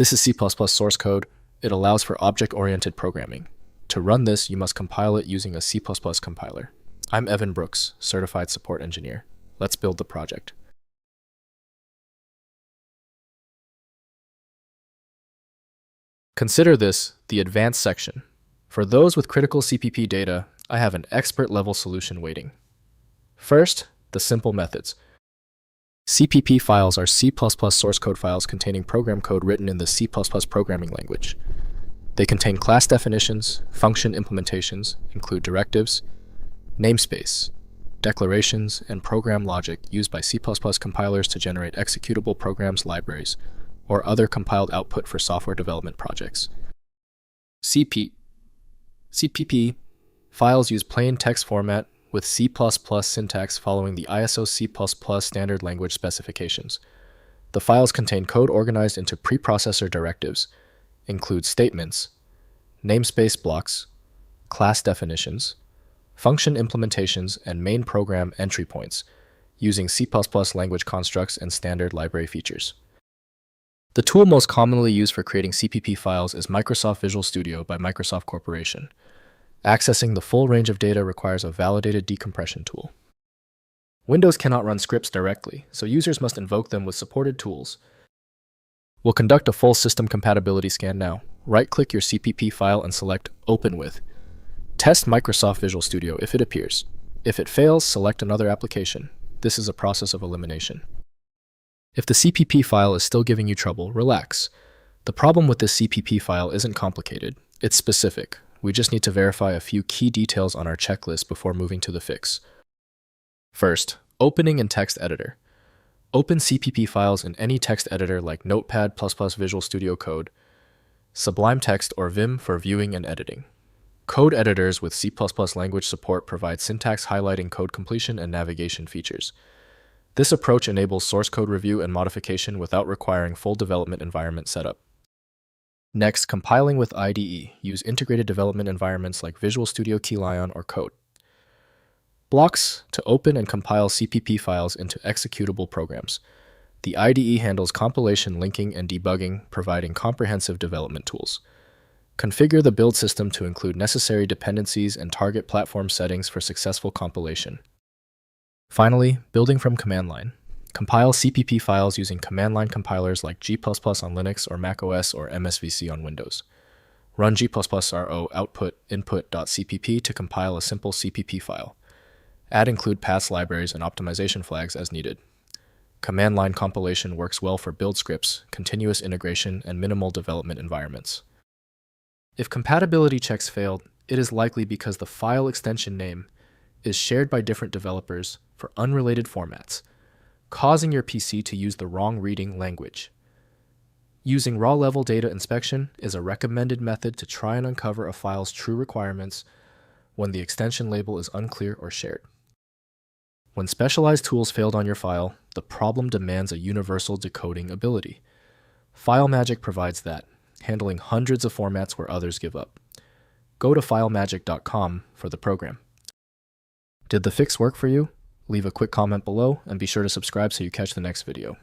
This is C++ source code. It allows for object-oriented programming. To run this, you must compile it using a C++ compiler. I'm Evan Brooks, Certified Support Engineer. Let's build the project. Consider this the advanced section. For those with critical CPP data, I have an expert-level solution waiting. First, the simple methods. CPP files are C++ source code files containing program code written in the C++ programming language. They contain class definitions, function implementations, include directives, namespace, declarations, and program logic used by C++ compilers to generate executable programs libraries, or other compiled output for software development projects. CPP files use plain text format with C++ syntax following the ISO C++ standard language specifications. The files contain code organized into preprocessor directives, include statements, namespace blocks, class definitions, function implementations, and main program entry points, using C++ language constructs and standard library features. The tool most commonly used for creating CPP files is Microsoft Visual Studio by Microsoft Corporation. Accessing the full range of data requires a validated decompression tool. Windows cannot run scripts directly, so users must invoke them with supported tools. We'll conduct a full system compatibility scan now. Right-click your CPP file and select Open With. Test Microsoft Visual Studio if it appears. If it fails, select another application. This is a process of elimination. If the CPP file is still giving you trouble, relax. The problem with this CPP file isn't complicated. It's specific. We just need to verify a few key details on our checklist before moving to the fix. First, opening in text editor. Open CPP files in any text editor like Notepad++ Visual Studio Code, Sublime Text, or Vim for viewing and editing. Code editors with C++ language support provide syntax highlighting code completion and navigation features. This approach enables source code review and modification without requiring full development environment setup. Next, compiling with IDE. Use integrated development environments like Visual Studio Keylion or Code. Blocks to open and compile CPP files into executable programs. The IDE handles compilation, linking, and debugging, providing comprehensive development tools. Configure the build system to include necessary dependencies and target platform settings for successful compilation. Finally, building from command line. Compile CPP files using command line compilers like G++ on Linux or macOS or MSVC on Windows. Run g++ro output input.cpp to compile a simple CPP file. Add include paths, libraries, and optimization flags as needed. Command line compilation works well for build scripts, continuous integration, and minimal development environments. If compatibility checks failed, it is likely because the file extension name is shared by different developers for unrelated formats, causing your PC to use the wrong reading language. Using raw-level data inspection is a recommended method to try and uncover a file's true requirements when the extension label is unclear or shared. When specialized tools failed on your file, the problem demands a universal decoding ability. FileMagick provides that, handling hundreds of formats where others give up. Go to filemagick.com for the program. Did the fix work for you? Leave a quick comment below and be sure to subscribe so you catch the next video.